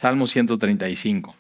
Salmo 135.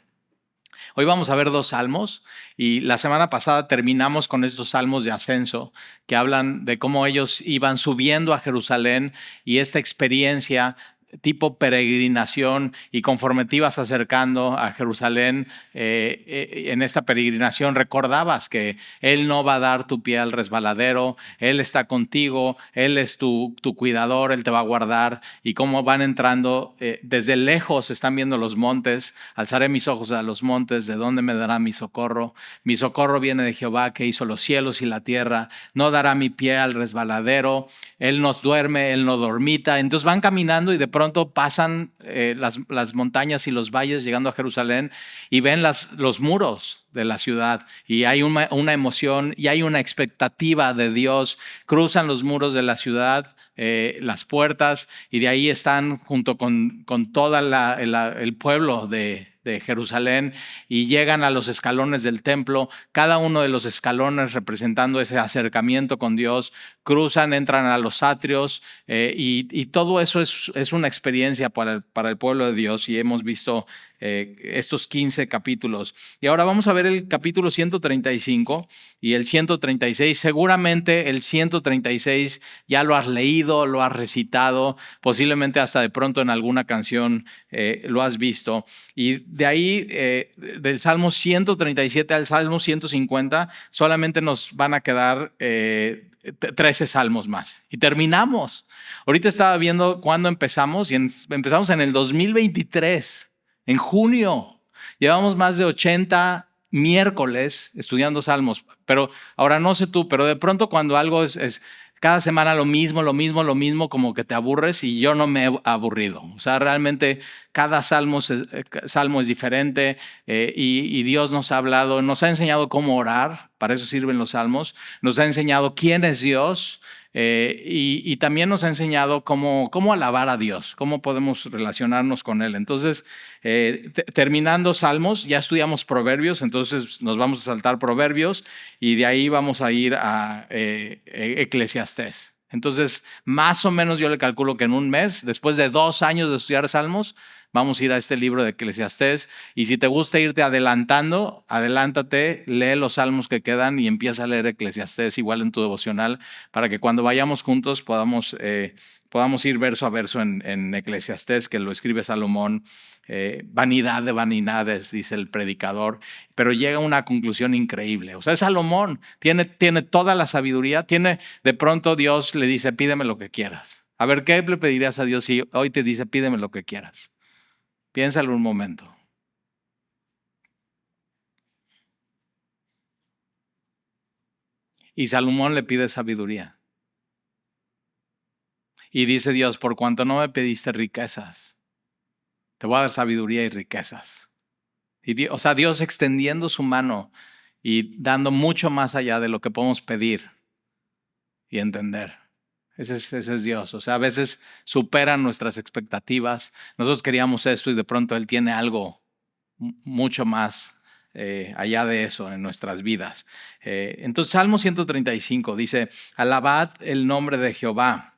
Hoy vamos a ver 2 salmos y la semana pasada terminamos con estos salmos de ascenso que hablan de cómo ellos iban subiendo a Jerusalén y esta experiencia tipo peregrinación, y conforme te ibas acercando a Jerusalén en esta peregrinación recordabas que Él no va a dar tu pie al resbaladero, Él está contigo, Él es tu cuidador, Él te va a guardar, y cómo van entrando desde lejos, están viendo los montes. Alzaré mis ojos a los montes, ¿de dónde me dará mi socorro? Mi socorro viene de Jehová, que hizo los cielos y la tierra. No dará mi pie al resbaladero, Él nos duerme, Él no dormita. Entonces van caminando y de pronto pasan las montañas y los valles llegando a Jerusalén y ven los muros de la ciudad, y hay una emoción y hay una expectativa de Dios. Cruzan los muros de la ciudad, las puertas, y de ahí están junto con todo el pueblo de Jerusalén, y llegan a los escalones del templo, cada uno de los escalones representando ese acercamiento con Dios. Cruzan, entran a los atrios, y todo eso es una experiencia para el pueblo de Dios, y hemos visto estos 15 capítulos. Y ahora vamos a ver el capítulo 135 y el 136. Seguramente el 136 ya lo has leído, lo has recitado, posiblemente hasta de pronto en alguna canción lo has visto. Y de ahí, del Salmo 137 al Salmo 150, solamente nos van a quedar 13 salmos más y terminamos. Ahorita estaba viendo cuándo empezamos, y empezamos en el 2023. En junio. Llevamos más de 80 miércoles estudiando salmos. Pero ahora no sé tú, pero de pronto cuando algo es cada semana lo mismo, como que te aburres, y yo no me he aburrido. O sea, realmente cada salmo es diferente, y Dios nos ha hablado, nos ha enseñado cómo orar, para eso sirven los salmos, nos ha enseñado quién es Dios, y también nos ha enseñado cómo alabar a Dios, cómo podemos relacionarnos con Él. Entonces, terminando Salmos, ya estudiamos Proverbios, entonces nos vamos a saltar Proverbios y de ahí vamos a ir a Eclesiastés. Entonces, más o menos yo le calculo que en un mes, después de 2 años de estudiar Salmos, vamos a ir a este libro de Eclesiastés. Y si te gusta irte adelantando, adelántate, lee los salmos que quedan y empieza a leer Eclesiastés igual en tu devocional, para que cuando vayamos juntos podamos ir verso a verso en Eclesiastés, que lo escribe Salomón. Vanidad de vanidades, dice el predicador, pero llega a una conclusión increíble. O sea, Salomón tiene toda la sabiduría, de pronto Dios le dice, pídeme lo que quieras. A ver, ¿qué le pedirías a Dios si hoy te dice, pídeme lo que quieras? Piénsalo un momento. Y Salomón le pide sabiduría. Y dice Dios, por cuanto no me pediste riquezas, te voy a dar sabiduría y riquezas. Y Dios extendiendo su mano y dando mucho más allá de lo que podemos pedir y entender. Ese es Dios. O sea, a veces superan nuestras expectativas. Nosotros queríamos esto y de pronto Él tiene algo mucho más allá de eso en nuestras vidas. Entonces, Salmo 135 dice, alabad el nombre de Jehová.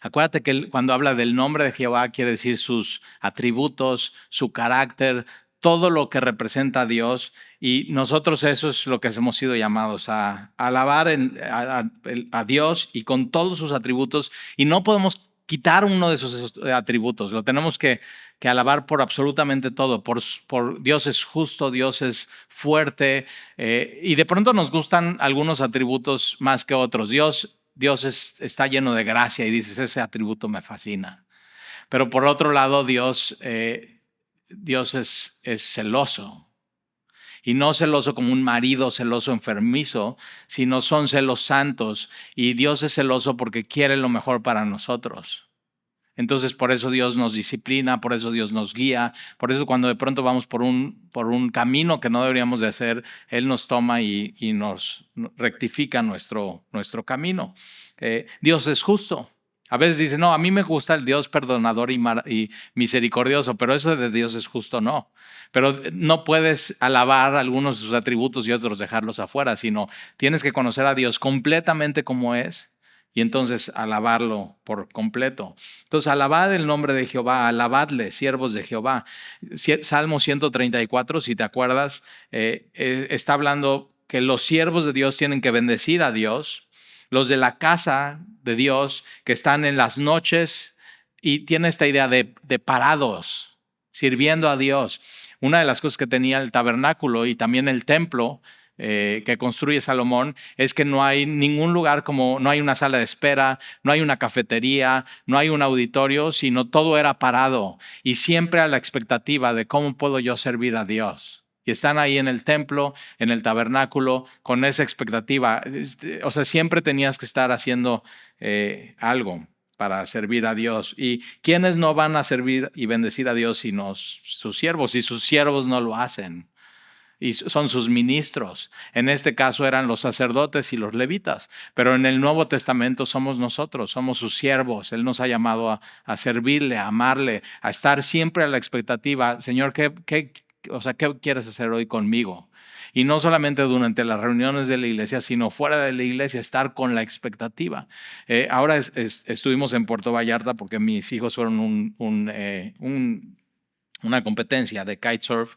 Acuérdate que cuando habla del nombre de Jehová quiere decir sus atributos, su carácter, todo lo que representa a Dios, y nosotros eso es lo que hemos sido llamados a alabar a Dios y con todos sus atributos, y no podemos quitar uno de esos atributos, lo tenemos que alabar por absolutamente todo. Por Dios es justo, Dios es fuerte, y de pronto nos gustan algunos atributos más que otros. Dios está lleno de gracia y dices, ese atributo me fascina. Pero por otro lado, Dios es celoso. Y no celoso como un marido celoso enfermizo, sino son celos santos. Y Dios es celoso porque quiere lo mejor para nosotros. Entonces, por eso Dios nos disciplina, por eso Dios nos guía, por eso cuando de pronto vamos por un camino que no deberíamos de hacer, Él nos toma y nos rectifica nuestro camino. Dios es justo. A veces dice, no, a mí me gusta el Dios perdonador y misericordioso, pero eso de Dios es justo, no. Pero no puedes alabar algunos de sus atributos y otros dejarlos afuera, sino tienes que conocer a Dios completamente como es y entonces alabarlo por completo. Entonces, alabad el nombre de Jehová, alabadle, siervos de Jehová. Salmo 134, si te acuerdas, está hablando que los siervos de Dios tienen que bendecir a Dios, los de la casa de Dios que están en las noches y tiene esta idea de parados, sirviendo a Dios. Una de las cosas que tenía el tabernáculo y también el templo que construye Salomón es que no hay ningún lugar como, no hay una sala de espera, no hay una cafetería, no hay un auditorio, sino todo era parado y siempre a la expectativa de cómo puedo yo servir a Dios. Y están ahí en el templo, en el tabernáculo, con esa expectativa. O sea, siempre tenías que estar haciendo algo para servir a Dios. ¿Y quiénes no van a servir y bendecir a Dios sino sus siervos? Y sus siervos no lo hacen. Y son sus ministros. En este caso eran los sacerdotes y los levitas, pero en el Nuevo Testamento somos nosotros, somos sus siervos. Él nos ha llamado a servirle, a amarle, a estar siempre a la expectativa. Señor, ¿qué quieres hacer hoy conmigo? Y no solamente durante las reuniones de la iglesia, sino fuera de la iglesia, estar con la expectativa. Ahora estuvimos en Puerto Vallarta porque mis hijos fueron una competencia de kitesurf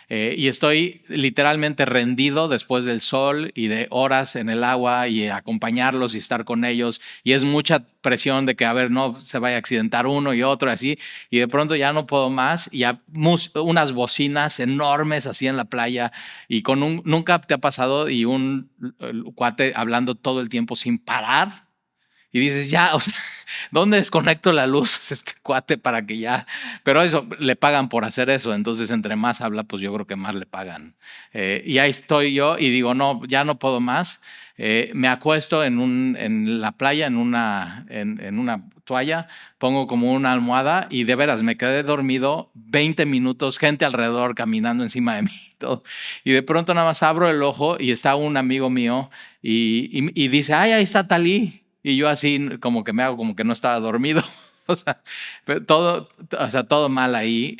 y estoy literalmente rendido después del sol y de horas en el agua y acompañarlos y estar con ellos, y es mucha presión de que a ver no se vaya a accidentar uno y otro así, y de pronto ya no puedo más y unas bocinas enormes así en la playa y nunca te ha pasado y un cuate hablando todo el tiempo sin parar. Y dices, ya, o sea, ¿dónde desconecto la luz este cuate para que ya? Pero eso, le pagan por hacer eso, entonces entre más habla, pues yo creo que más le pagan. Y ahí estoy yo y digo, no, ya no puedo más. Me acuesto en la playa, en una toalla, pongo como una almohada y de veras me quedé dormido 20 minutos, gente alrededor caminando encima de mí. Todo. Y de pronto nada más abro el ojo y está un amigo mío y dice, ay, ahí está Talí. Y yo así como que me hago como que no estaba dormido. O sea, todo mal ahí.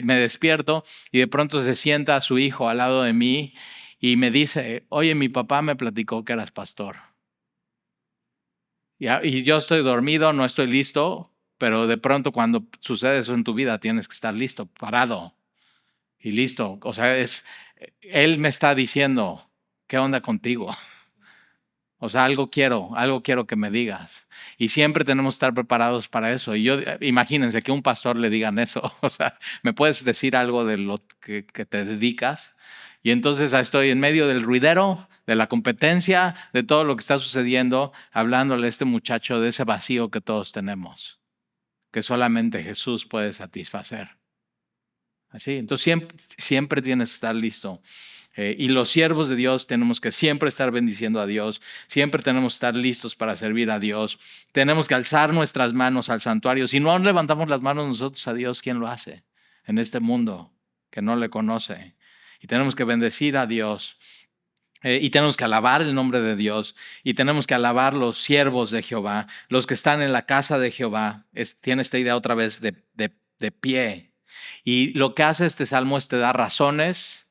Me despierto y de pronto se sienta su hijo al lado de mí y me dice, oye, mi papá me platicó que eras pastor. Y yo estoy dormido, no estoy listo, pero de pronto cuando sucede eso en tu vida tienes que estar listo, parado y listo. O sea, él me está diciendo, ¿qué onda contigo? O sea, algo quiero que me digas. Y siempre tenemos que estar preparados para eso. Y imagínense que a un pastor le digan eso. O sea, ¿me puedes decir algo de lo que te dedicas? Y entonces estoy en medio del ruidero, de la competencia, de todo lo que está sucediendo, hablándole a este muchacho de ese vacío que todos tenemos, que solamente Jesús puede satisfacer. Así, entonces siempre tienes que estar listo. Y los siervos de Dios tenemos que siempre estar bendiciendo a Dios, siempre tenemos que estar listos para servir a Dios, tenemos que alzar nuestras manos al santuario. Si no levantamos las manos nosotros a Dios, ¿quién lo hace en este mundo que no le conoce? Y tenemos que bendecir a Dios. Y tenemos que alabar el nombre de Dios y tenemos que alabar los siervos de Jehová, los que están en la casa de Jehová. Tiene esta idea otra vez de pie. Y lo que hace este salmo es te da razones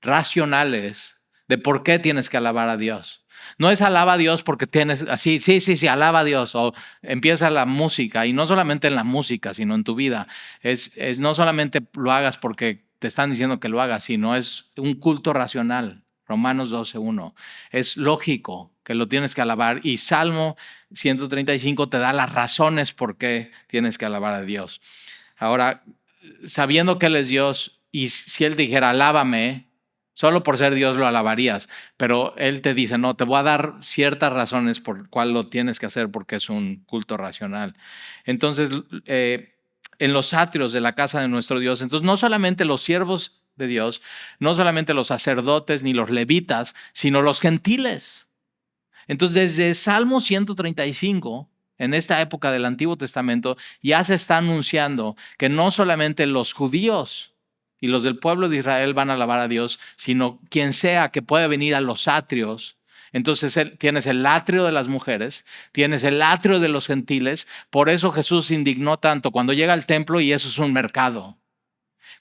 racionales de por qué tienes que alabar a Dios. No es alaba a Dios porque tienes así, sí, alaba a Dios, o empieza la música, y no solamente en la música, sino en tu vida. Es no solamente lo hagas porque te están diciendo que lo hagas, sino es un culto racional. Romanos 12:1. Es lógico que lo tienes que alabar, y Salmo 135 te da las razones por qué tienes que alabar a Dios. Ahora, sabiendo que Él es Dios, y si Él dijera, alábame, solo por ser Dios lo alabarías, pero Él te dice, no, te voy a dar ciertas razones por cuál lo tienes que hacer porque es un culto racional. Entonces, en los atrios de la casa de nuestro Dios, entonces no solamente los siervos de Dios, no solamente los sacerdotes ni los levitas, sino los gentiles. Entonces, desde Salmo 135, en esta época del Antiguo Testamento, ya se está anunciando que no solamente los judíos y los del pueblo de Israel van a alabar a Dios, sino quien sea que pueda venir a los atrios. Entonces tienes el atrio de las mujeres, tienes el atrio de los gentiles. Por eso Jesús se indignó tanto cuando llega al templo y eso es un mercado.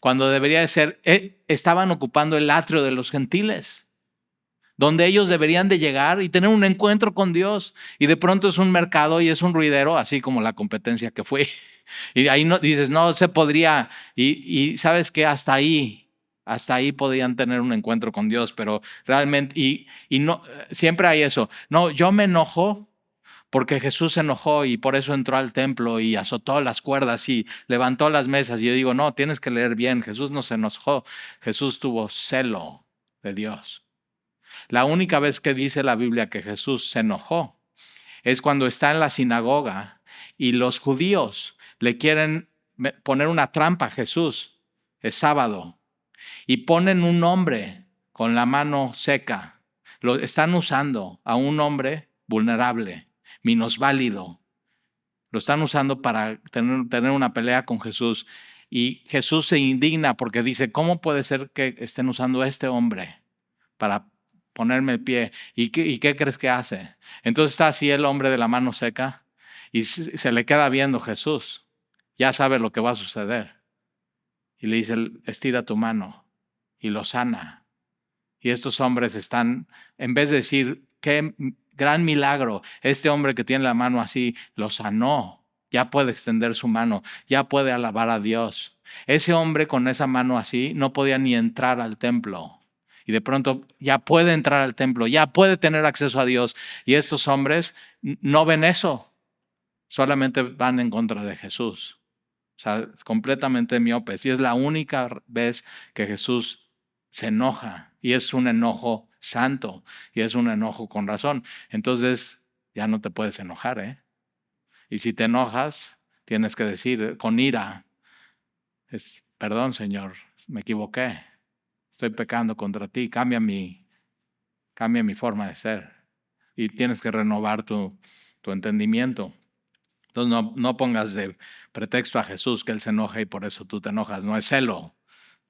Cuando debería de ser, estaban ocupando el atrio de los gentiles. donde ellos deberían de llegar y tener un encuentro con Dios. Y de pronto es un mercado y es un ruidero, así como la competencia que fue. Y ahí no, dices, no se podría. Y sabes que hasta ahí podían tener un encuentro con Dios, pero realmente, y no, siempre hay eso. No, yo me enojo porque Jesús se enojó y por eso entró al templo y azotó las cuerdas y levantó las mesas. Y yo digo, no, tienes que leer bien. Jesús no se enojó. Jesús tuvo celo de Dios. La única vez que dice la Biblia que Jesús se enojó es cuando está en la sinagoga y los judíos le quieren poner una trampa a Jesús. Es sábado. Y ponen un hombre con la mano seca. Lo están usando a un hombre vulnerable, minusválido. Lo están usando para tener una pelea con Jesús. Y Jesús se indigna porque dice, ¿cómo puede ser que estén usando a este hombre para ponerme el pie? ¿Y qué crees que hace? Entonces está así el hombre de la mano seca y se le queda viendo Jesús. Ya sabe lo que va a suceder. Y le dice, estira tu mano. Y lo sana. Y estos hombres están, en vez de decir, qué gran milagro, este hombre que tiene la mano así, lo sanó. Ya puede extender su mano, ya puede alabar a Dios. Ese hombre con esa mano así no podía ni entrar al templo. Y de pronto ya puede entrar al templo, ya puede tener acceso a Dios. Y estos hombres no ven eso, solamente van en contra de Jesús. O sea, completamente miopes. Y es la única vez que Jesús se enoja. Y es un enojo santo. Y es un enojo con razón. Entonces, ya no te puedes enojar, ¿eh? Y si te enojas, tienes que decir con ira, perdón, Señor, me equivoqué. Estoy pecando contra ti. Cambia mi forma de ser. Y tienes que renovar tu entendimiento. Entonces no pongas de pretexto a Jesús que Él se enoja y por eso tú te enojas. No es celo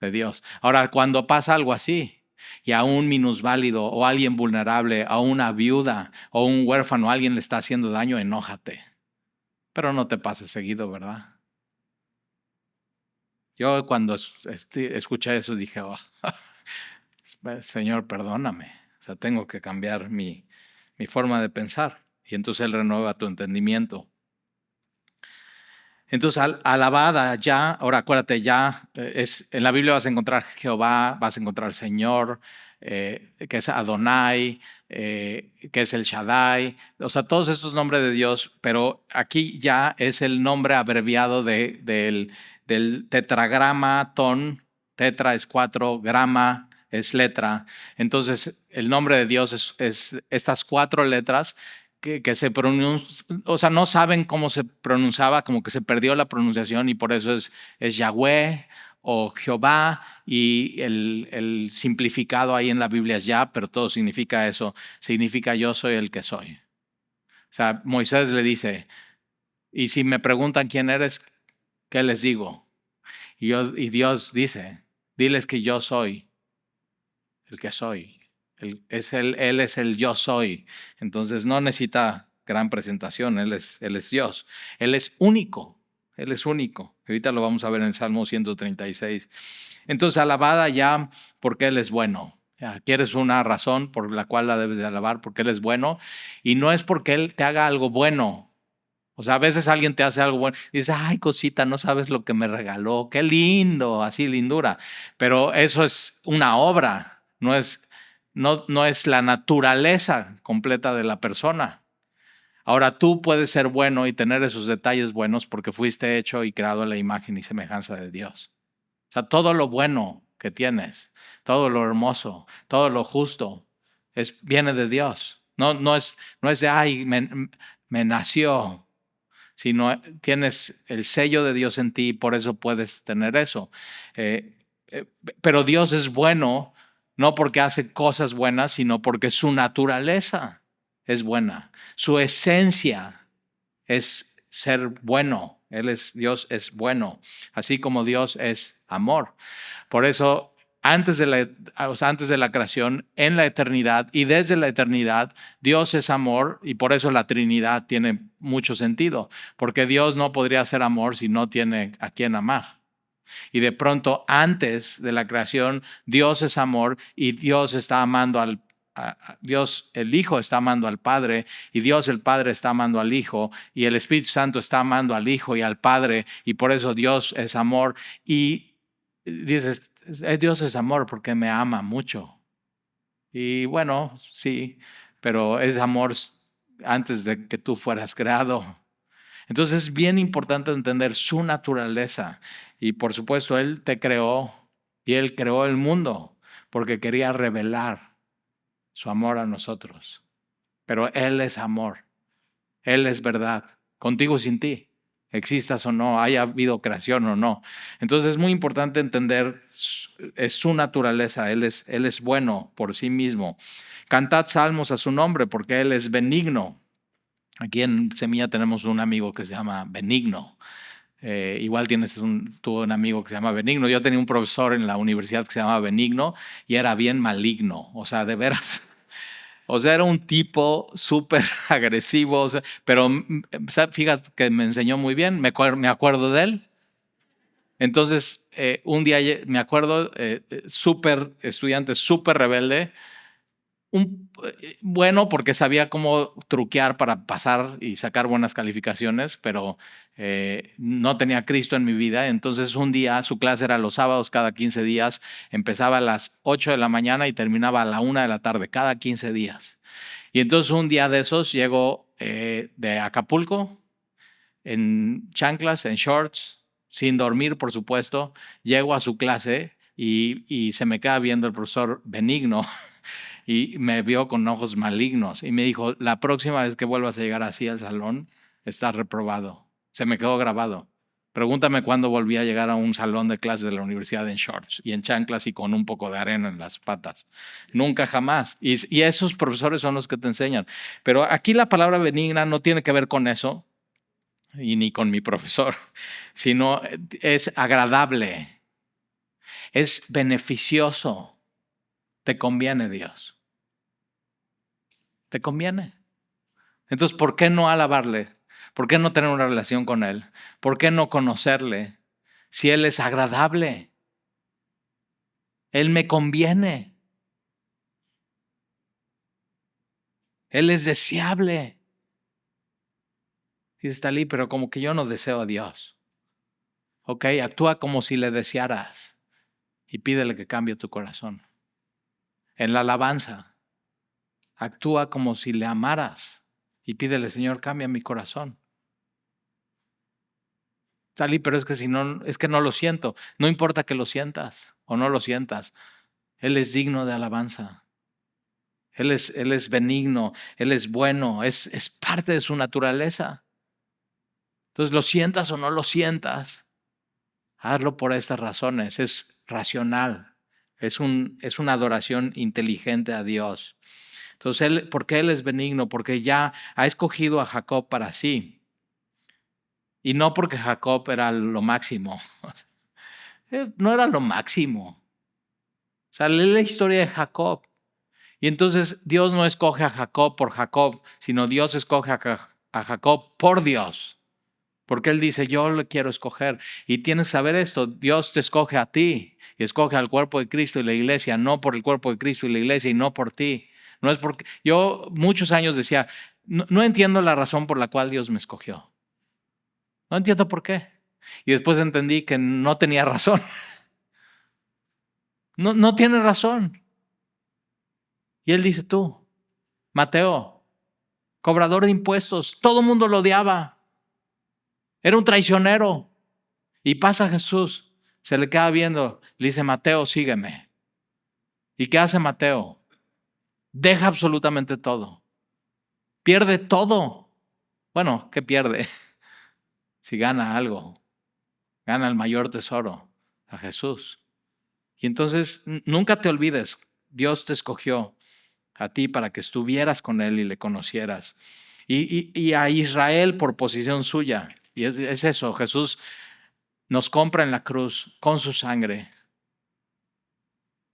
de Dios. Ahora, cuando pasa algo así y a un minusválido o a alguien vulnerable, a una viuda o un huérfano, alguien le está haciendo daño, enójate. Pero no te pases seguido, ¿verdad? Yo cuando escuché eso dije, oh, Señor, perdóname. O sea, tengo que cambiar mi forma de pensar. Y entonces Él renueva tu entendimiento. Entonces, alabada ya, ahora acuérdate, ya en la Biblia vas a encontrar Jehová, vas a encontrar Señor, que es Adonai, que es el Shaddai, o sea, todos estos nombres de Dios, pero aquí ya es el nombre abreviado del tetragrama, ton, tetra es 4, grama es letra. Entonces, el nombre de Dios es estas 4 letras que se pronuncia, o sea, no saben cómo se pronunciaba, como que se perdió la pronunciación y por eso es Yahweh o Jehová y el simplificado ahí en la Biblia es Yah, pero todo significa eso, significa yo soy el que soy. O sea, Moisés le dice, y si me preguntan quién eres, ¿qué les digo? Y Dios dice, diles que yo soy el que soy. Él es el yo soy. Entonces no necesita gran presentación. Él es Dios. Él es único. Él es único. Ahorita lo vamos a ver en el Salmo 136. Entonces alabada ya porque Él es bueno. Ya, ¿quieres una razón por la cual la debes de alabar? Porque Él es bueno. Y no es porque Él te haga algo bueno. O sea, a veces alguien te hace algo bueno y dices, ay, cosita, no sabes lo que me regaló. Qué lindo, así lindura. Pero eso es una obra. No es la naturaleza completa de la persona. Ahora tú puedes ser bueno y tener esos detalles buenos porque fuiste hecho y creado a la imagen y semejanza de Dios. O sea, todo lo bueno que tienes, todo lo hermoso, todo lo justo, viene de Dios. No es de, ay, me nació, sino tienes el sello de Dios en ti y por eso puedes tener eso. Pero Dios es bueno no porque hace cosas buenas, sino porque su naturaleza es buena. Su esencia es ser bueno. Dios es bueno, así como Dios es amor. Por eso, antes de la creación, en la eternidad y desde la eternidad, Dios es amor y por eso la Trinidad tiene mucho sentido, porque Dios no podría ser amor si no tiene a quien amar. Y de pronto, antes de la creación, Dios es amor y Dios está amando Dios el Hijo está amando al Padre, y Dios el Padre está amando al Hijo, y el Espíritu Santo está amando al Hijo y al Padre, y por eso Dios es amor. Y dices, Dios es amor porque me ama mucho. Y bueno, sí, pero es amor antes de que tú fueras creado. Entonces es bien importante entender su naturaleza. Y por supuesto, Él te creó y Él creó el mundo porque quería revelar su amor a nosotros. Pero Él es amor, Él es verdad, contigo y sin ti, existas o no, haya habido creación o no. Entonces es muy importante entender, es su naturaleza, Él es bueno por sí mismo. Cantad salmos a su nombre porque Él es benigno. Aquí en Semilla tenemos un amigo que se llama Benigno. Igual tuve un amigo que se llama Benigno. Yo tenía un profesor en la universidad que se llamaba Benigno y era bien maligno, o sea, de veras. O sea, era un tipo súper agresivo, o sea, pero fíjate que me enseñó muy bien, me acuerdo de él. Entonces, un día me acuerdo, súper estudiante, súper rebelde, bueno porque sabía cómo truquear para pasar y sacar buenas calificaciones, pero no tenía Cristo en mi vida. Entonces un día, su clase era los sábados cada 15 días, empezaba a las 8 de la mañana y terminaba a la 1 de la tarde, cada 15 días. Y entonces un día de esos llego de Acapulco, en chanclas, en shorts, sin dormir, por supuesto, llego a su clase y se me queda viendo el profesor Benigno y me vio con ojos malignos y me dijo, la próxima vez que vuelvas a llegar así al salón, estás reprobado. Se me quedó grabado. Pregúntame cuándo volví a llegar a un salón de clases de la universidad en shorts y en chanclas y con un poco de arena en las patas. Nunca jamás. Y esos profesores son los que te enseñan. Pero aquí la palabra benigna no tiene que ver con eso y ni con mi profesor, sino es agradable, es beneficioso. Te conviene, Dios. Te conviene. Entonces, ¿por qué no alabarle? ¿Por qué no tener una relación con Él? ¿Por qué no conocerle? Si Él es agradable, Él me conviene, Él es deseable. Dice Talí, pero como que yo no deseo a Dios. Ok, actúa como si le desearas y pídele que cambie tu corazón. En la alabanza, actúa como si le amaras y pídele, Señor, cambia mi corazón. Talí, pero es que si no, es que no lo siento. No importa que lo sientas o no lo sientas. Él es digno de alabanza. Él es benigno, Él es bueno, es parte de su naturaleza. Entonces, lo sientas o no lo sientas, hazlo por estas razones. Es racional, es una adoración inteligente a Dios. Entonces, ¿por qué Él es benigno? Porque ya ha escogido a Jacob para sí. Y no porque Jacob era lo máximo. No era lo máximo. O sea, lee la historia de Jacob. Y entonces Dios no escoge a Jacob por Jacob, sino Dios escoge a Jacob por Dios. Porque Él dice, yo le quiero escoger. Y tienes que saber esto, Dios te escoge a ti y escoge al cuerpo de Cristo y la iglesia, no por el cuerpo de Cristo y la iglesia y no por ti. No es porque yo muchos años decía, no entiendo la razón por la cual Dios me escogió. No entiendo por qué. Y después entendí que no tenía razón. No tiene razón. Y Él dice, tú, Mateo, cobrador de impuestos, todo el mundo lo odiaba. Era un traicionero. Y pasa Jesús, se le queda viendo, le dice, Mateo, sígueme. ¿Y qué hace Mateo? Deja absolutamente todo. Pierde todo. Bueno, ¿qué pierde? Si gana algo, gana el mayor tesoro, a Jesús. Y entonces, nunca te olvides, Dios te escogió a ti para que estuvieras con Él y le conocieras. Y a Israel por posición suya. Y es eso, Jesús nos compra en la cruz con su sangre,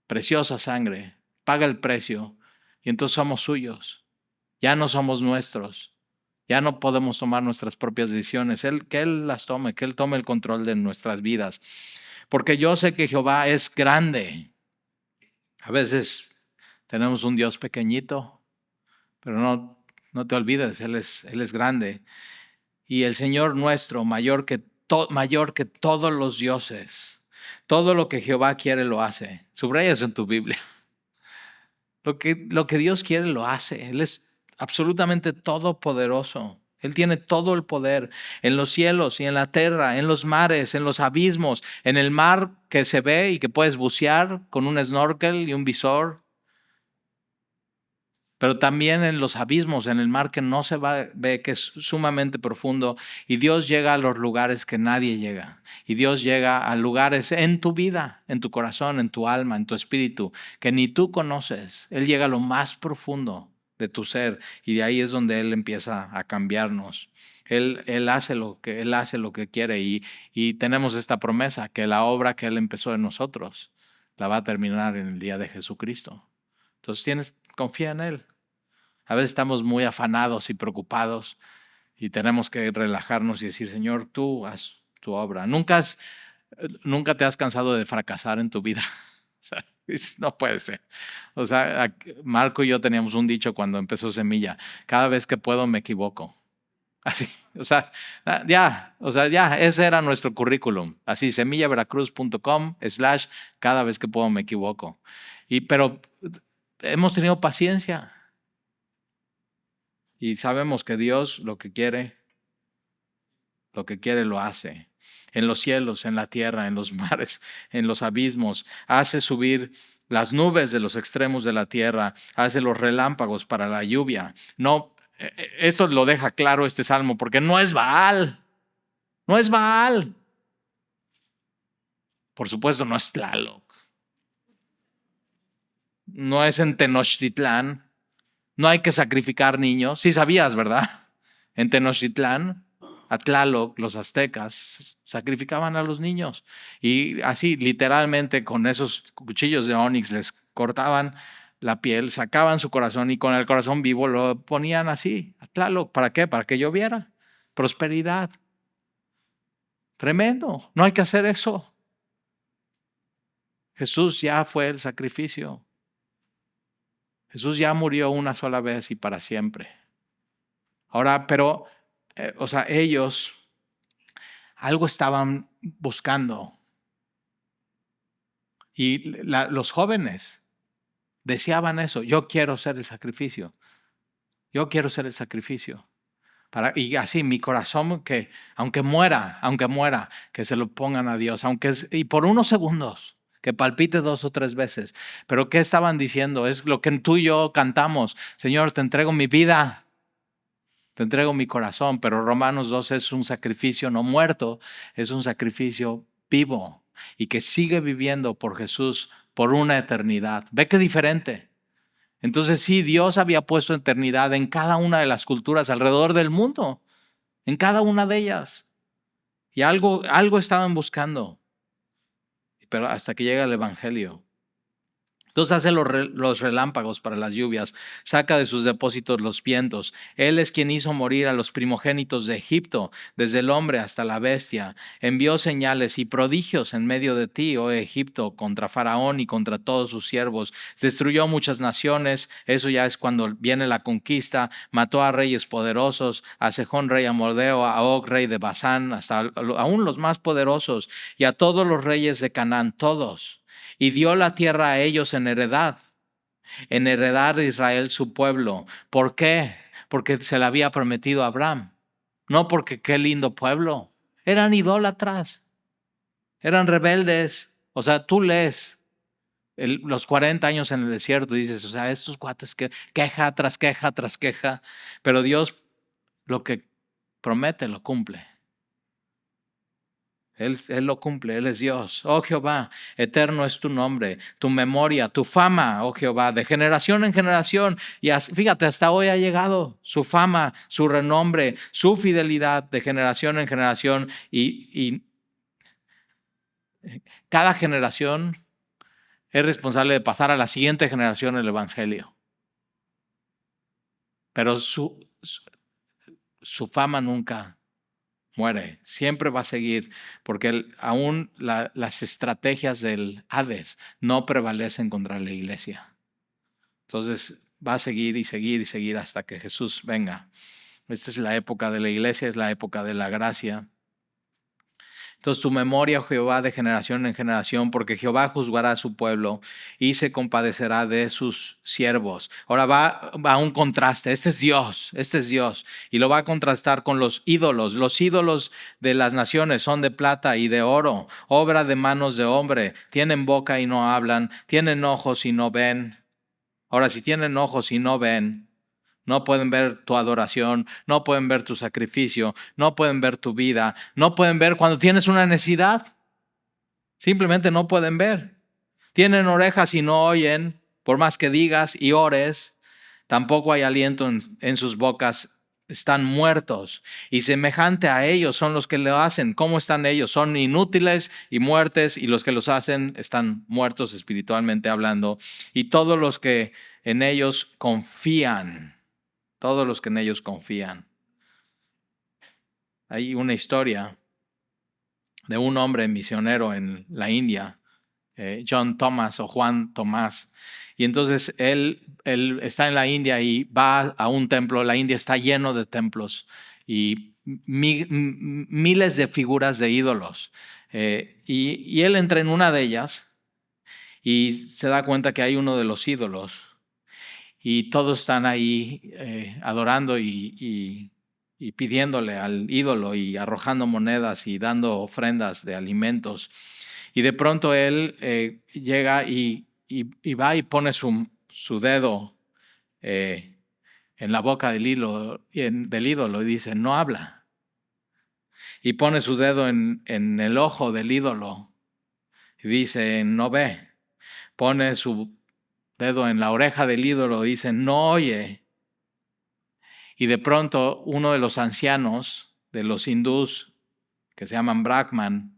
preciosa sangre, paga el precio y entonces somos suyos. Ya no somos nuestros. Ya no podemos tomar nuestras propias decisiones. Que Él las tome, que Él tome el control de nuestras vidas. Porque yo sé que Jehová es grande. A veces Tenemos un Dios pequeñito, pero no te olvides, Él es grande. Y el Señor nuestro, mayor que todos los dioses. Todo lo que Jehová quiere lo hace. Subraya eso en tu Biblia. Lo que Dios quiere lo hace. Él es absolutamente todopoderoso. Él tiene todo el poder en los cielos y en la tierra, en los mares, en los abismos, en el mar que se ve y que puedes bucear con un snorkel y un visor, pero también en los abismos, en el mar que no ve, que es sumamente profundo. Y Dios llega a los lugares que nadie llega. Y Dios llega a lugares en tu vida, en tu corazón, en tu alma, en tu espíritu, que ni tú conoces. Él llega a lo más profundo de tu ser y de ahí es donde Él empieza a cambiarnos. Él hace lo que quiere y tenemos esta promesa que la obra que Él empezó en nosotros la va a terminar en el día de Jesucristo. Entonces confía en Él. A veces estamos muy afanados y preocupados y tenemos que relajarnos y decir, Señor, tú haz tu obra. Nunca te has cansado de fracasar en tu vida. O sea, no puede ser. O sea, Marco y yo teníamos un dicho cuando empezó Semilla: cada vez que puedo me equivoco. Así, o sea, ya, ese era nuestro currículum. Así, semillaveracruz.com/cada vez que puedo me equivoco. Pero hemos tenido paciencia. Y sabemos que Dios lo que quiere lo hace. En los cielos, en la tierra, en los mares, en los abismos. Hace subir las nubes de los extremos de la tierra. Hace los relámpagos para la lluvia. No, esto lo deja claro este salmo, porque no es Baal. No es Baal. Por supuesto, no es Tlaloc. No es en Tenochtitlán. No hay que sacrificar niños. Sí sabías, ¿verdad? En Tenochtitlán, a Tlaloc, los aztecas sacrificaban a los niños. Y así, literalmente, con esos cuchillos de onix les cortaban la piel, sacaban su corazón y con el corazón vivo lo ponían así, a Tlaloc. ¿Para qué? Para que lloviera. Prosperidad. Tremendo. No hay que hacer eso. Jesús ya fue el sacrificio. Jesús ya murió una sola vez y para siempre. Ahora, pero, ellos algo estaban buscando. Y los jóvenes deseaban eso. Yo quiero ser el sacrificio. Yo quiero ser el sacrificio. Y así mi corazón, que aunque muera, que se lo pongan a Dios, y por unos segundos, que palpite 2 o 3 veces. Pero ¿qué estaban diciendo? Es lo que tú y yo cantamos. Señor, te entrego mi vida. Te entrego mi corazón, pero Romanos 2 es un sacrificio no muerto, es un sacrificio vivo y que sigue viviendo por Jesús por una eternidad. ¿Ve qué diferente? Entonces sí, Dios había puesto eternidad en cada una de las culturas alrededor del mundo, en cada una de ellas. Y algo estaban buscando, pero hasta que llega el Evangelio. Entonces hace los relámpagos para las lluvias, saca de sus depósitos los vientos. Él es quien hizo morir a los primogénitos de Egipto, desde el hombre hasta la bestia. Envió señales y prodigios en medio de ti, oh Egipto, contra Faraón y contra todos sus siervos. Destruyó muchas naciones, eso ya es cuando viene la conquista. Mató a reyes poderosos, a Sejón rey amorrheo, a Og rey de Basán, hasta aún los más poderosos, y a todos los reyes de Canaán, todos. Y dio la tierra a ellos en heredar a Israel su pueblo. ¿Por qué? Porque se le había prometido a Abraham. No porque qué lindo pueblo. Eran idólatras, eran rebeldes. O sea, tú lees los 40 años en el desierto y dices, o sea, estos cuates que queja tras queja tras queja, pero Dios lo que promete lo cumple. Él lo cumple, Él es Dios. Oh Jehová, eterno es tu nombre, tu memoria, tu fama, oh Jehová, de generación en generación. Y fíjate, hasta hoy ha llegado su fama, su renombre, su fidelidad de generación en generación. Y cada generación es responsable de pasar a la siguiente generación el Evangelio. Pero su fama nunca muere, siempre va a seguir, porque aún las estrategias del Hades no prevalecen contra la iglesia. Entonces va a seguir y seguir y seguir hasta que Jesús venga. Esta es la época de la iglesia, es la época de la gracia. Entonces tu memoria, oh Jehová, de generación en generación, porque Jehová juzgará a su pueblo y se compadecerá de sus siervos. Ahora va a un contraste. Este es Dios. Y lo va a contrastar con los ídolos. Los ídolos de las naciones son de plata y de oro, obra de manos de hombre. Tienen boca y no hablan, tienen ojos y no ven. Ahora, si tienen ojos y no ven, no pueden ver tu adoración, no pueden ver tu sacrificio, no pueden ver tu vida, no pueden ver cuando tienes una necesidad. Simplemente no pueden ver. Tienen orejas y no oyen, por más que digas y ores, tampoco hay aliento en sus bocas. Están muertos y semejante a ellos son los que lo hacen. ¿Cómo están ellos? Son inútiles y muertes, y los que los hacen están muertos espiritualmente hablando. Y todos los que en ellos confían. Todos los que en ellos confían. Hay una historia de un hombre misionero en la India, John Thomas o Juan Tomás. Y entonces él está en la India y va a un templo. La India está lleno de templos y miles de figuras de ídolos. Y él entra en una de ellas y se da cuenta que hay uno de los ídolos. Y todos están ahí adorando y pidiéndole al ídolo y arrojando monedas y dando ofrendas de alimentos. Y de pronto él llega y va y pone su dedo en la boca del ídolo y dice, no habla. Y pone su dedo en el ojo del ídolo y dice, no ve. Pone su dedo en la oreja del ídolo y dice, no oye. Y de pronto uno de los ancianos de los hindús, que se llaman Brahman,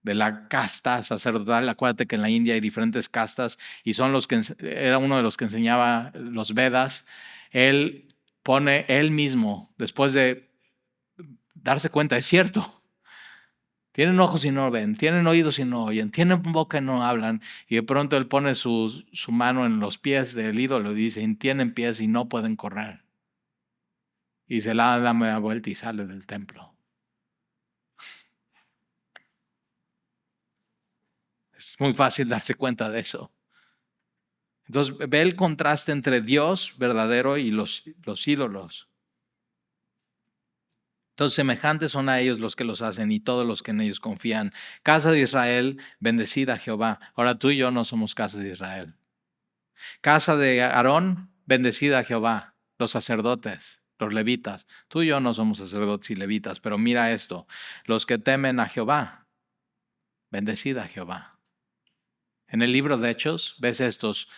de la casta sacerdotal, acuérdate que en la India hay diferentes castas, y son los que era uno de los que enseñaba los Vedas. Él pone él mismo, después de darse cuenta, es cierto, tienen ojos y no ven, tienen oídos y no oyen, tienen boca y no hablan, y de pronto él pone su mano en los pies del ídolo y dice, tienen pies y no pueden correr. Y se la da media vuelta y sale del templo. Es muy fácil darse cuenta de eso. Entonces ve el contraste entre Dios verdadero y los ídolos. Entonces semejantes son a ellos los que los hacen y todos los que en ellos confían. Casa de Israel, bendecida a Jehová. Ahora tú y yo no somos casa de Israel. Casa de Aarón, bendecida a Jehová. Los sacerdotes, los levitas. Tú y yo no somos sacerdotes y levitas, pero mira esto. Los que temen a Jehová, bendecida a Jehová. En el libro de Hechos ves estos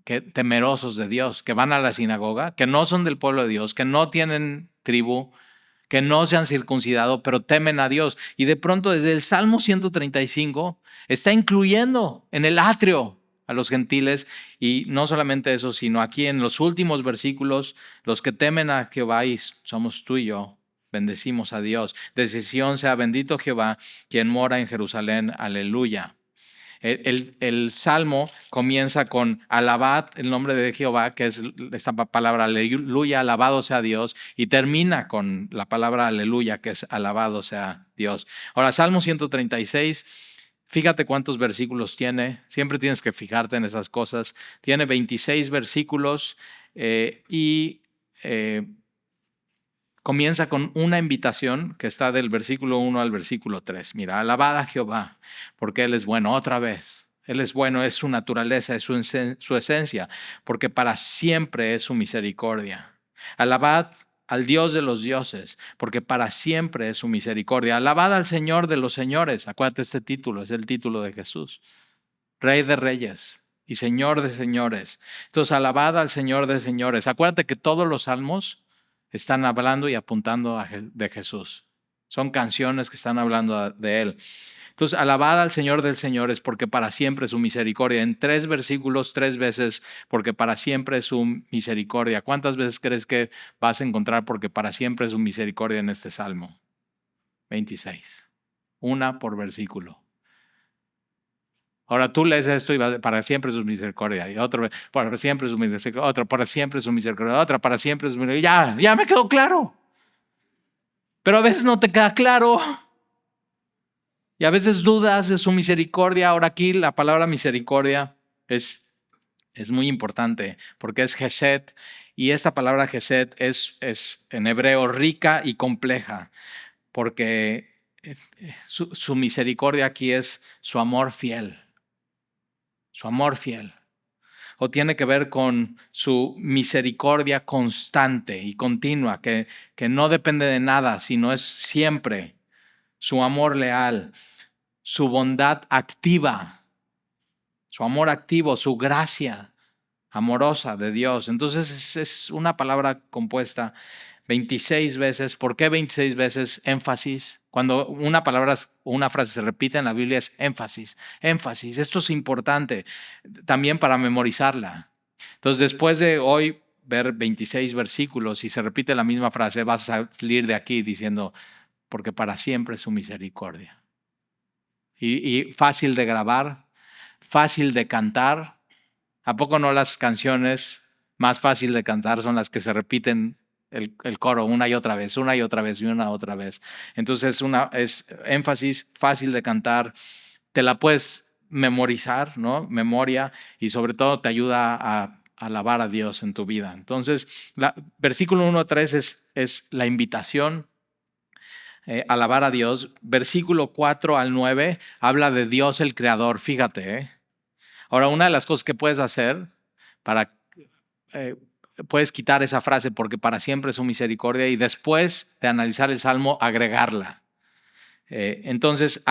que temerosos de Dios, que van a la sinagoga, que no son del pueblo de Dios, que no tienen tribu, que no se han circuncidado, pero temen a Dios. Y de pronto desde el Salmo 135 está incluyendo en el atrio a los gentiles. Y no solamente eso, sino aquí en los últimos versículos, los que temen a Jehová, y somos tú y yo, bendecimos a Dios. Desde Sión sea bendito Jehová, quien mora en Jerusalén. Aleluya. El salmo comienza con alabad el nombre de Jehová, que es esta palabra aleluya, alabado sea Dios, y termina con la palabra aleluya, que es alabado sea Dios. Ahora, Salmo 136, fíjate cuántos versículos tiene, siempre tienes que fijarte en esas cosas. Tiene 26 versículos y comienza con una invitación que está del versículo 1 al versículo 3. Mira, alabad a Jehová, porque Él es bueno. Otra vez, Él es bueno, es su naturaleza, es su esencia, porque para siempre es su misericordia. Alabad al Dios de los dioses, porque para siempre es su misericordia. Alabad al Señor de los señores. Acuérdate, este título es el título de Jesús. Rey de reyes y Señor de señores. Entonces, alabad al Señor de señores. Acuérdate que todos los salmos están hablando y apuntando de Jesús. Son canciones que están hablando de Él. Entonces, alabad al Señor de señores, porque para siempre es su misericordia. En 3 versículos, 3 veces, porque para siempre es su misericordia. ¿Cuántas veces crees que vas a encontrar porque para siempre es su misericordia en este salmo? 26. Una por versículo. Ahora tú lees esto y para siempre su misericordia. Y otro, para siempre su misericordia. Otro, para siempre su misericordia. Otra, para siempre su misericordia. Ya me quedó claro. Pero a veces no te queda claro. Y a veces dudas de su misericordia. Ahora aquí la palabra misericordia es muy importante porque es Hesed. Y esta palabra Hesed es en hebreo rica y compleja porque su misericordia aquí es su amor fiel. Su amor fiel. O tiene que ver con su misericordia constante y continua, que no depende de nada, sino es siempre su amor leal, su bondad activa, su amor activo, su gracia amorosa de Dios. Entonces es una palabra compuesta 26 veces. ¿Por qué 26 veces énfasis? Cuando una palabra o una frase se repite en la Biblia es énfasis, énfasis. Esto es importante también para memorizarla. Entonces, después de hoy ver 26 versículos y se repite la misma frase, vas a salir de aquí diciendo, porque para siempre es su misericordia. Y fácil de grabar, fácil de cantar. ¿A poco no las canciones más fácil de cantar son las que se repiten el coro una y otra vez y una otra vez? Entonces es énfasis, fácil de cantar, te la puedes memorizar, ¿no? Memoria, y sobre todo te ayuda a alabar a Dios en tu vida. Entonces, versículo 1 a 3 es la invitación. Alabar a Dios. Versículo 4 al 9 habla de Dios el Creador, fíjate. Ahora, una de las cosas que puedes hacer puedes quitar esa frase porque para siempre es su misericordia y después de analizar el Salmo agregarla. Entonces,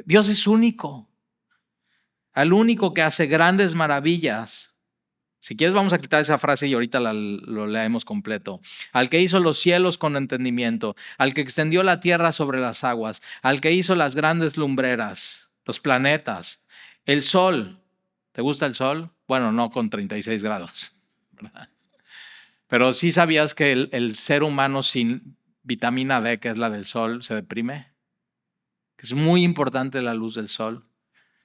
Dios es único, al único que hace grandes maravillas. Si quieres vamos a quitar esa frase y ahorita lo leemos completo. Al que hizo los cielos con entendimiento, al que extendió la tierra sobre las aguas, al que hizo las grandes lumbreras, los planetas, el sol. ¿Te gusta el sol? Bueno, no con 36 grados, ¿verdad? Pero sí sabías que el ser humano sin vitamina D, que es la del sol, se deprime. Que es muy importante la luz del sol.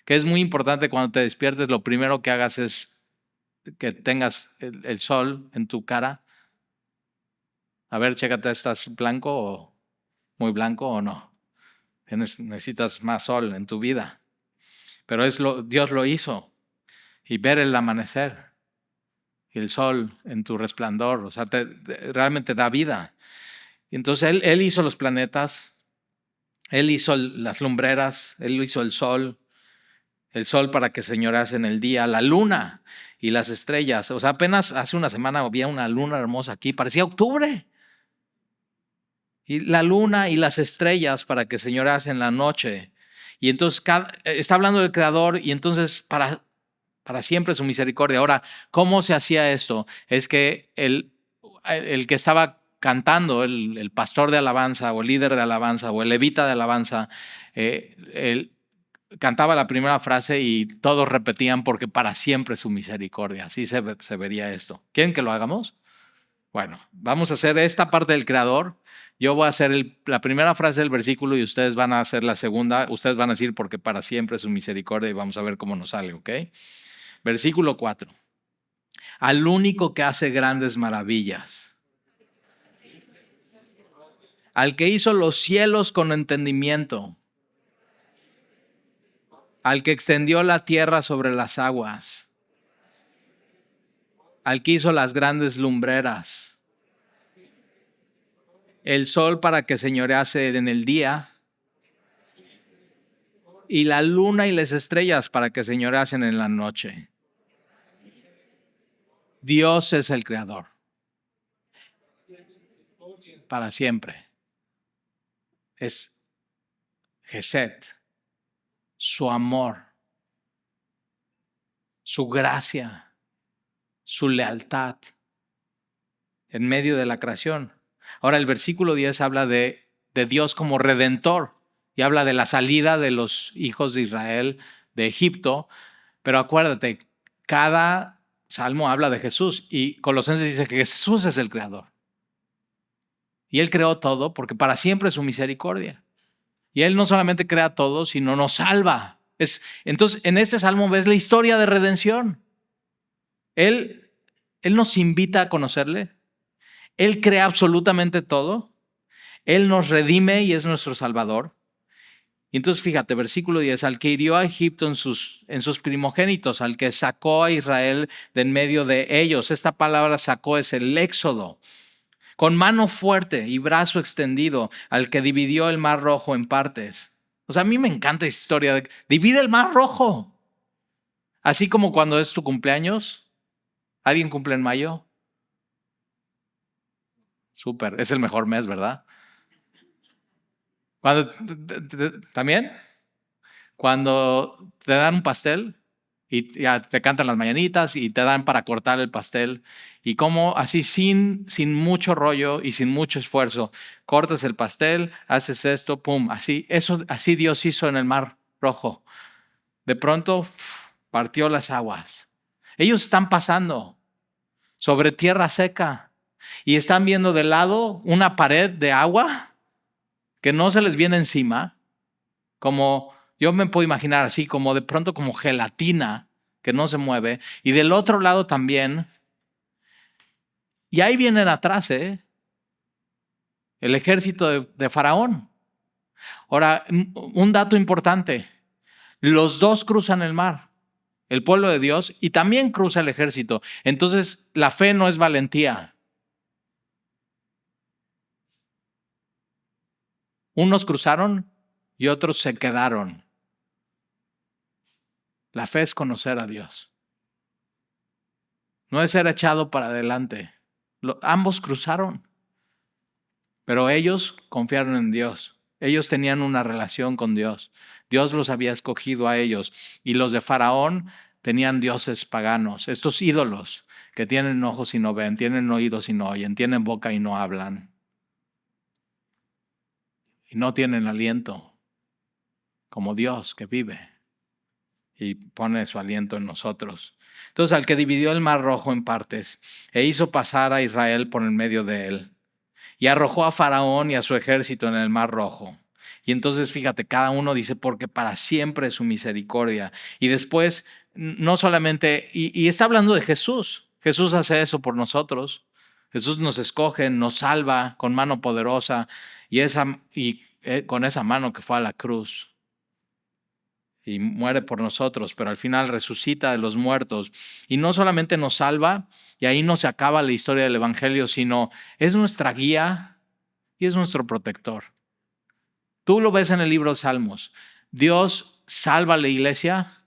Que es muy importante cuando te despiertes, lo primero que hagas es que tengas el sol en tu cara. A ver, chécate, ¿estás blanco o muy blanco o no? Necesitas más sol en tu vida. Pero Dios lo hizo. Y ver el amanecer, el sol en tu resplandor, o sea, realmente da vida. Entonces él hizo los planetas, Él hizo las lumbreras, Él hizo el sol para que señorease en el día, la luna y las estrellas. O sea, apenas hace una semana había una luna hermosa aquí, parecía octubre. Y la luna y las estrellas para que señorease en la noche. Y entonces está hablando del Creador y entonces para siempre su misericordia. Ahora, ¿cómo se hacía esto? Es que el que estaba cantando, el pastor de alabanza o el líder de alabanza o el levita de alabanza, él cantaba la primera frase y todos repetían porque para siempre su misericordia. Así se vería esto. ¿Quieren que lo hagamos? Bueno, vamos a hacer esta parte del Creador. Yo voy a hacer la primera frase del versículo y ustedes van a hacer la segunda. Ustedes van a decir porque para siempre su misericordia y vamos a ver cómo nos sale, ¿ok? Versículo 4. Al único que hace grandes maravillas. Al que hizo los cielos con entendimiento. Al que extendió la tierra sobre las aguas. Al que hizo las grandes lumbreras. El sol para que señorease en el día. Y la luna y las estrellas para que señoreasen en la noche. Dios es el creador. Para siempre. Es Hesed, su amor, su gracia, su lealtad en medio de la creación. Ahora el versículo 10 habla de Dios como redentor y habla de la salida de los hijos de Israel de Egipto, pero acuérdate, cada salmo habla de Jesús y Colosenses dice que Jesús es el creador. Y Él creó todo porque para siempre es su misericordia. Y Él no solamente crea todo, sino nos salva. Entonces, en este salmo ves la historia de redención. Él nos invita a conocerle. Él crea absolutamente todo. Él nos redime y es nuestro Salvador. Y entonces fíjate, versículo 10, al que hirió a Egipto en sus primogénitos, al que sacó a Israel de en medio de ellos. Esta palabra sacó es el éxodo. Con mano fuerte y brazo extendido, al que dividió el mar rojo en partes. O sea, a mí me encanta esta historia. Divide el mar rojo. Así como cuando es tu cumpleaños. ¿Alguien cumple en mayo? Súper, es el mejor mes, ¿verdad? ¿También? Cuando te dan un pastel y ya te cantan las mañanitas y te dan para cortar el pastel y como así sin mucho rollo y sin mucho esfuerzo, cortas el pastel, haces esto, pum, así Dios hizo en el Mar Rojo. De pronto partió las aguas. Ellos están pasando sobre tierra seca y están viendo de lado una pared de agua que no se les viene encima, como yo me puedo imaginar así, como de pronto como gelatina que no se mueve, y del otro lado también, y ahí vienen atrás, el ejército de Faraón. Ahora, un dato importante, los dos cruzan el mar, el pueblo de Dios, y también cruza el ejército. Entonces, la fe no es valentía. Unos cruzaron y otros se quedaron. La fe es conocer a Dios. No es ser echado para adelante. Ambos cruzaron, pero ellos confiaron en Dios. Ellos tenían una relación con Dios. Dios los había escogido a ellos. Y los de Faraón tenían dioses paganos, estos ídolos que tienen ojos y no ven, tienen oídos y no oyen, tienen boca y no hablan. Y no tienen aliento, como Dios que vive y pone su aliento en nosotros. Entonces, al que dividió el mar rojo en partes e hizo pasar a Israel por en medio de él, y arrojó a Faraón y a su ejército en el mar rojo. Y entonces, fíjate, cada uno dice, porque para siempre es su misericordia. Y después, no solamente, y está hablando de Jesús. Jesús hace eso por nosotros. Jesús nos escoge, nos salva con mano poderosa y con esa mano que fue a la cruz y muere por nosotros, pero al final resucita de los muertos. Y no solamente nos salva, y ahí no se acaba la historia del Evangelio, sino es nuestra guía y es nuestro protector. Tú lo ves en el libro de Salmos. Dios salva a la iglesia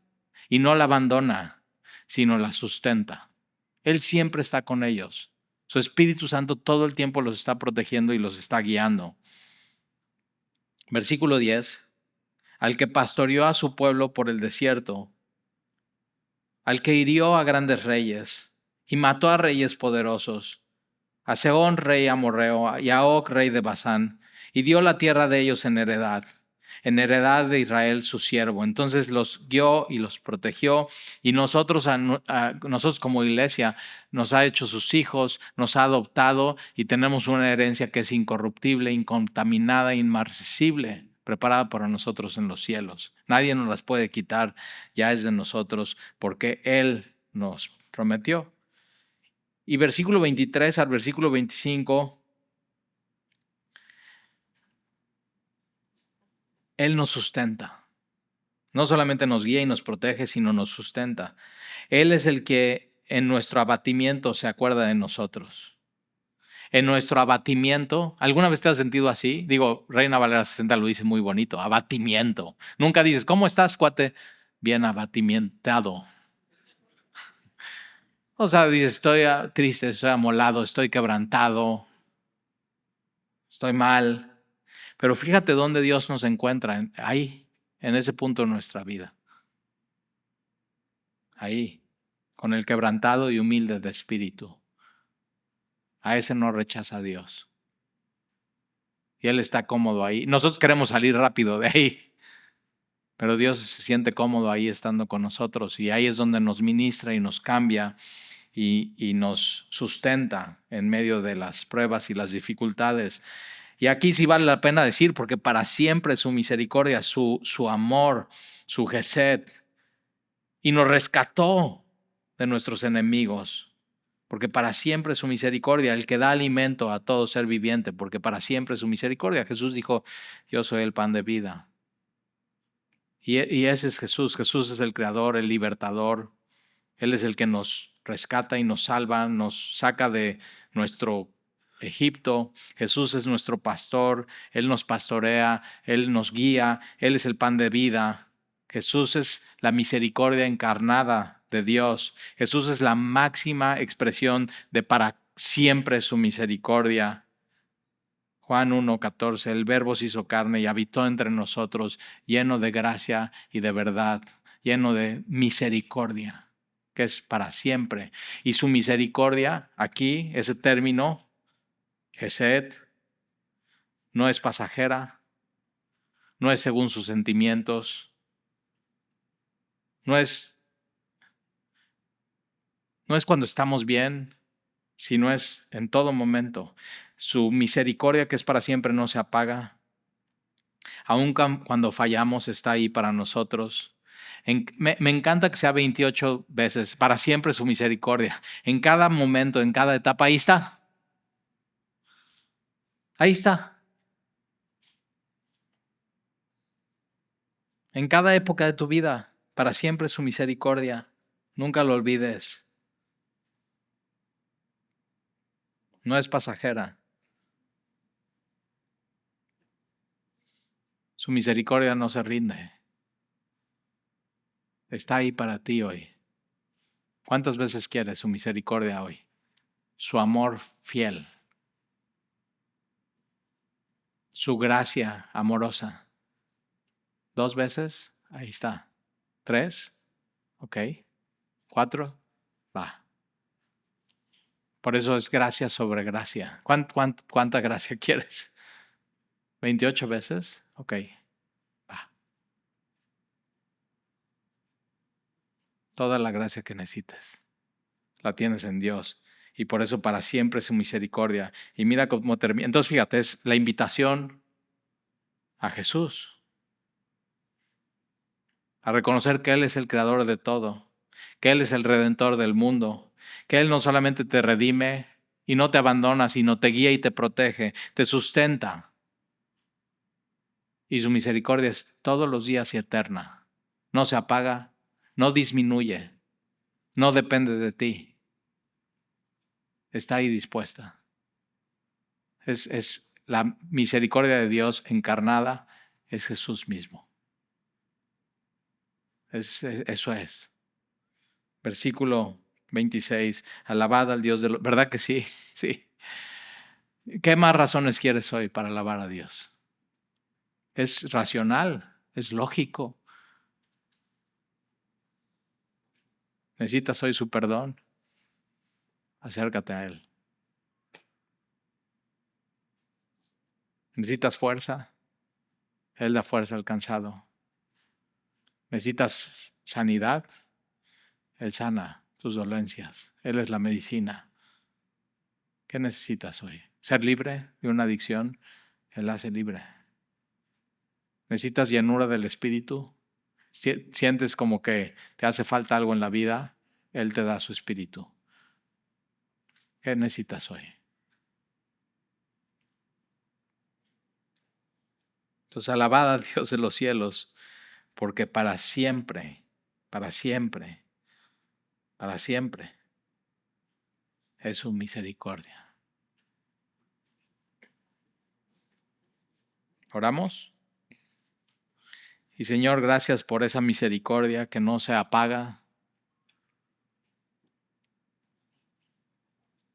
y no la abandona, sino la sustenta. Él siempre está con ellos. Su Espíritu Santo todo el tiempo los está protegiendo y los está guiando. Versículo 10. Al que pastoreó a su pueblo por el desierto, al que hirió a grandes reyes y mató a reyes poderosos, a Sehón rey amorreo y a Og rey de Basán, y dio la tierra de ellos en heredad de Israel su siervo. Entonces los guió y los protegió, y nosotros como iglesia nos ha hecho sus hijos, nos ha adoptado y tenemos una herencia que es incorruptible, incontaminada, inmarcesible, preparada para nosotros en los cielos. Nadie nos las puede quitar, ya es de nosotros porque Él nos prometió. Y versículo 23 al versículo 25, Él nos sustenta. No solamente nos guía y nos protege, sino nos sustenta. Él es el que en nuestro abatimiento se acuerda de nosotros. En nuestro abatimiento, ¿alguna vez te has sentido así? Digo, Reina Valera 60 lo dice muy bonito, abatimiento. Nunca dices, ¿cómo estás, cuate? Bien abatimientado. O sea, dices, estoy triste, estoy amolado, estoy quebrantado, estoy mal. Pero fíjate dónde Dios nos encuentra, ahí, en ese punto de nuestra vida. Ahí, con el quebrantado y humilde de espíritu. A ese no rechaza a Dios. Y Él está cómodo ahí. Nosotros queremos salir rápido de ahí. Pero Dios se siente cómodo ahí estando con nosotros. Y ahí es donde nos ministra y nos cambia y nos sustenta en medio de las pruebas y las dificultades. Y aquí sí vale la pena decir, porque para siempre su misericordia, su amor, su gesed, y nos rescató de nuestros enemigos, porque para siempre es su misericordia, el que da alimento a todo ser viviente, porque para siempre es su misericordia. Jesús dijo, yo soy el pan de vida. Y ese es Jesús. Jesús es el creador, el libertador. Él es el que nos rescata y nos salva, nos saca de nuestro Egipto. Jesús es nuestro pastor, Él nos pastorea, Él nos guía, Él es el pan de vida. Jesús es la misericordia encarnada de Dios. Jesús es la máxima expresión de para siempre su misericordia. Juan 1:14, el Verbo se hizo carne y habitó entre nosotros, lleno de gracia y de verdad, lleno de misericordia, que es para siempre. Y su misericordia, aquí, ese término, Gesed, no es pasajera, no es según sus sentimientos, no es cuando estamos bien, sino es en todo momento. Su misericordia, que es para siempre, no se apaga. Aun cuando fallamos, está ahí para nosotros. Me encanta que sea 28 veces, para siempre su misericordia. En cada momento, en cada etapa, ahí está. Ahí está. En cada época de tu vida, para siempre su misericordia. Nunca lo olvides. No es pasajera. Su misericordia no se rinde. Está ahí para ti hoy. ¿Cuántas veces quieres su misericordia hoy? Su amor fiel. Su gracia amorosa. 2 veces, ahí está. 3, ok. 4, va. Por eso es gracia sobre gracia. ¿Cuánta gracia quieres? 28 veces, ok. Va. Toda la gracia que necesites la tienes en Dios. Y por eso para siempre es su misericordia. Y mira cómo termina. Entonces fíjate, es la invitación a Jesús. A reconocer que Él es el creador de todo, que Él es el redentor del mundo, que Él no solamente te redime y no te abandona, sino te guía y te protege, te sustenta. Y su misericordia es todos los días y eterna. No se apaga, no disminuye, no depende de ti. Está ahí dispuesta. Es la misericordia de Dios encarnada, es Jesús mismo. Eso es. Versículo 26, alabad al Dios de los... ¿Verdad que sí? Sí. ¿Qué más razones quieres hoy para alabar a Dios? Es racional, es lógico. ¿Necesitas hoy su perdón? Acércate a Él. ¿Necesitas fuerza? Él da fuerza al cansado. ¿Necesitas sanidad? Él sana tus dolencias. Él es la medicina. ¿Qué necesitas hoy? ¿Ser libre de una adicción? Él hace libre. ¿Necesitas llenura del Espíritu? ¿Sientes como que te hace falta algo en la vida? Él te da su Espíritu. ¿Qué necesitas hoy? Entonces, alabad a Dios de los cielos, porque para siempre, para siempre, para siempre es su misericordia. ¿Oramos? Y Señor, gracias por esa misericordia que no se apaga,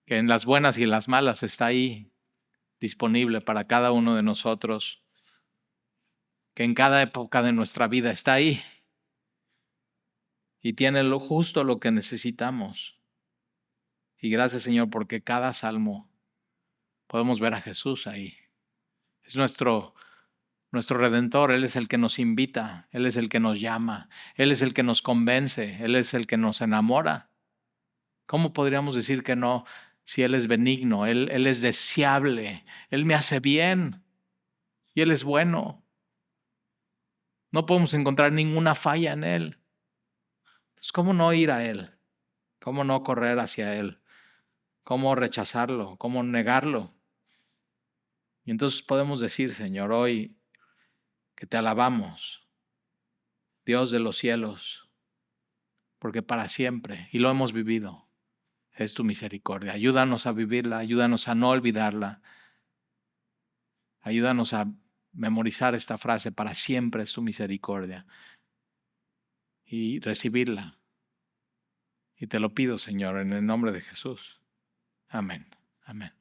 que en las buenas y en las malas está ahí disponible para cada uno de nosotros, que en cada época de nuestra vida está ahí y tiene justo lo que necesitamos. Y gracias, Señor, porque cada salmo podemos ver a Jesús ahí. Es nuestro Redentor. Él es el que nos invita, Él es el que nos llama, Él es el que nos convence, Él es el que nos enamora. ¿Cómo podríamos decir que no si Él es benigno, Él es deseable, Él me hace bien y Él es bueno? No podemos encontrar ninguna falla en Él. Entonces, ¿cómo no ir a Él? ¿Cómo no correr hacia Él? ¿Cómo rechazarlo? ¿Cómo negarlo? Y entonces podemos decir, Señor, hoy que te alabamos, Dios de los cielos, porque para siempre, y lo hemos vivido, es tu misericordia. Ayúdanos a vivirla, ayúdanos a no olvidarla. Ayúdanos a memorizar esta frase: para siempre es tu misericordia, y recibirla. Y te lo pido, Señor, en el nombre de Jesús. Amén. Amén.